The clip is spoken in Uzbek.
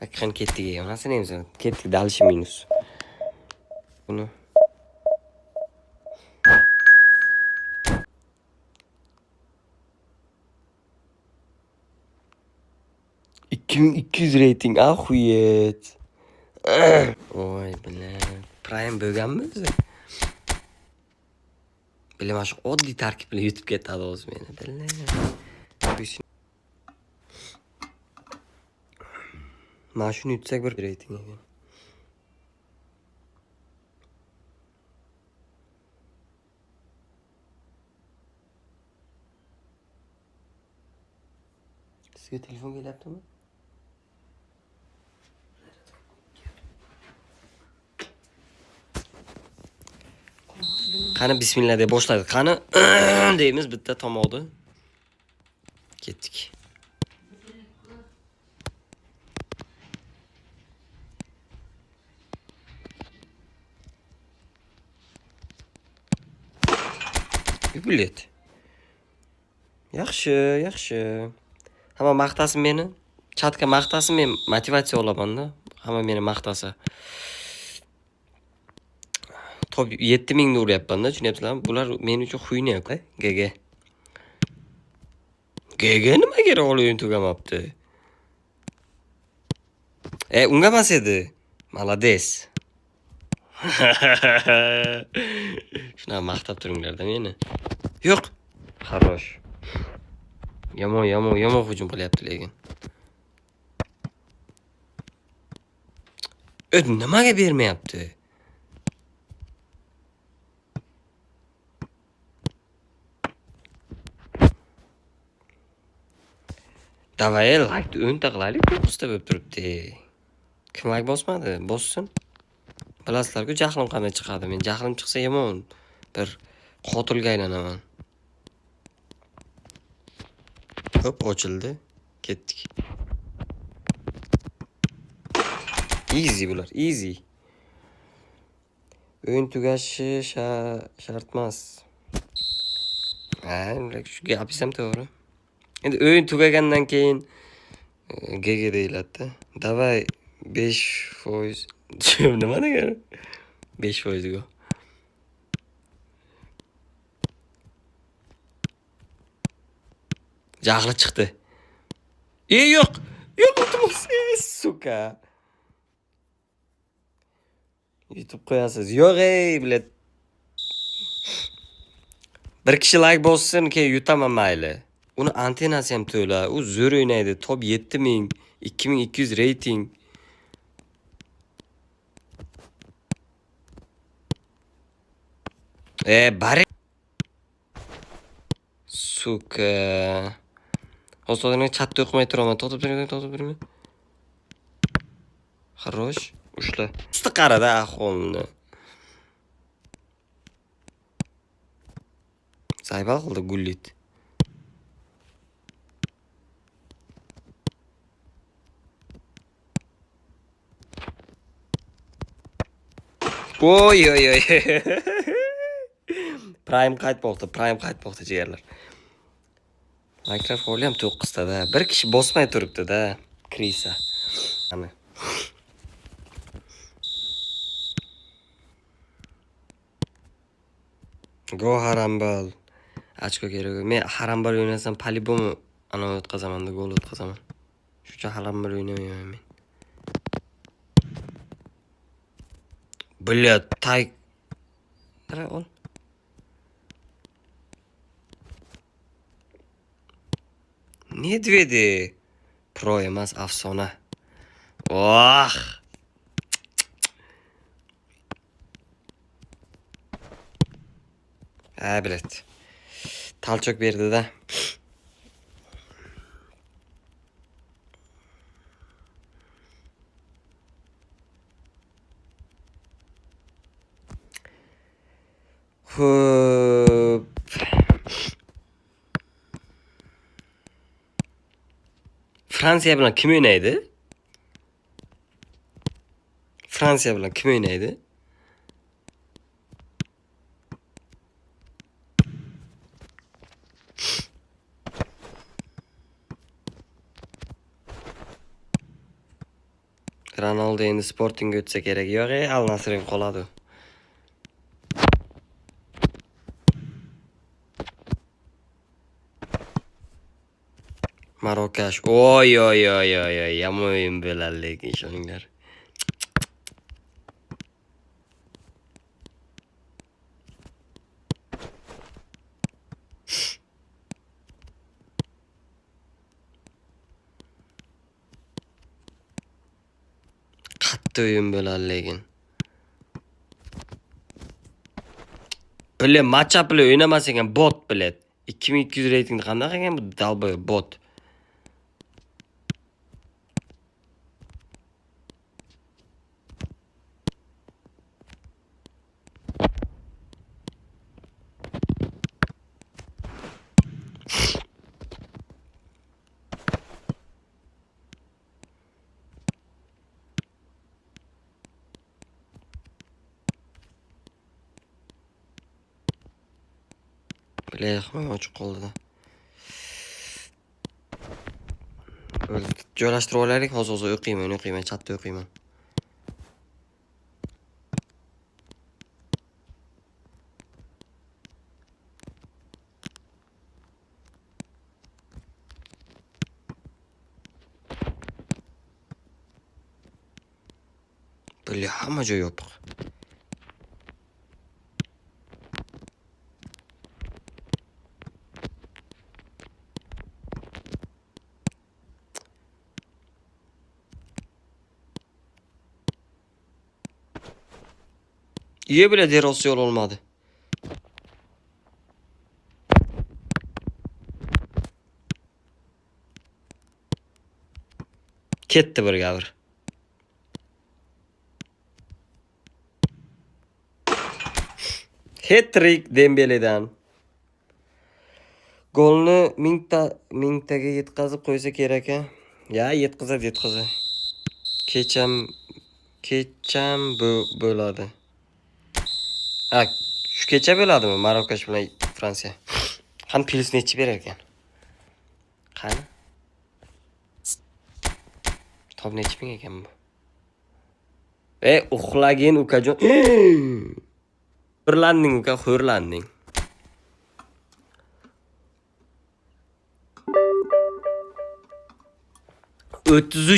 Akkan ketdik. Nasıl neymiş? Ketdik dalışı minus. Bunu 2200 rating ahuyet. Oy bilan. Prime bo'lganmi o'zi? Bilaman shu oddiy tarkib bilan yutib ketadi o'zi meni. Bilan. Mana shuni yutsak bir rating ekan. Sizga telefon kelyaptimi? Qani bismillah deb boshladik. Qani deymiz bitta tomoqni. Ketdik. Bilet. Yaxshi, yaxshi. Hamma maqtasin meni. Chatga maqtasin, men motivatsiya olaman-da. Hamma meni maqtasa. Top 7000 ni uryapman-da, tushunyapsizlarmi? Bular men uchun xuyni-ku, GG. GG nima kerak o'yin tugamabdi? Ungamas edi. Malades. Shuna maqtab turinglar-da meni. Yo'q. Xarosh. Yomon hujum qilyapti lekin. Nimaga bermayapti? Davay, like o'nta qilaylik, 9 ta bo'lib turibdi. Kim like bosmadi? Bossin. Bilasizlar-ku, jahlim qanday chiqadi. Men jahlim chiqsa yomon bir qotilga aylanaman. Hop, ochildi. Ketdik. Easy bular, easy. O'yin tugashi shart emas. Shu gapim to'g'ri. Endi o'yin tugagandan keyin GG deyiladi-da. Davay 5%. Nima degani? 5% go. Jahli chiqdi. Yo'q. Yo'q, suka. YouTube qo'yasiz. Yo'q, bilet. Bir kishi like bossin, keyin yutaman mayli. Uni antenasi ham to'la. U zo'r o'ynaydi. Top 7000, 2200 rating. Bari. Suka. Hozirdan chatda o'qimay turaman. To'xtab turing. Xarosh. Ushla. Usti qarada ahvolni. Saybal qildi gullit. Oy. Prime qaytmoqda jigarlar. Mikrofon ham 9 tada. Bir kishi bosmay turibdi-da. Krisa. Ana. Go harambal. Ochko kerak. Men harambal o'ynasam, по-любому ana o'tqazaman-da, gol o'tqazaman. Shucha harambal o'ynamayman men. Bля, tay. Qara ol. Nedvedi. Pro emas, afsona. Oh! Bilet. Talchoq berdi-da. Xo'p. Fransiya bilan kim o'ynaydi? Ronaldo endi Sportingga o'tsa kerak. Yo'q, Al Nassrga qoladi. Marokash. Oy, yomon o'yin bo'ladi lekin ishoninglar. Qattiq o'yin bo'ladi lekin. Bilan matchup bilan o'ynamas ekan, bot bilan. 2200 reytingda qanday qilgan bu dalboy bot. Play qilmay ochiq qoldi. Joylashtirib olaylik, hozir o'qiyman, chatda o'qiyman. Bile hamma joy yopiq. İyi bile deros yol olmadı. Ketdi bir gavr. Hat-trick Dembele'dan. Golni mingtaga yetkazib qo'ysa kerak a. Ya yetkazadi. Kecham bo'ladi. Ha, shu kecha bo'ladimi Marokash bilan Fransiya? Qani pilsni ichib berar ekan. Qani? Tobni ichib ekan bu. Uxlagin ukajon. Xo'rlanding uka, xo'rlanding. 33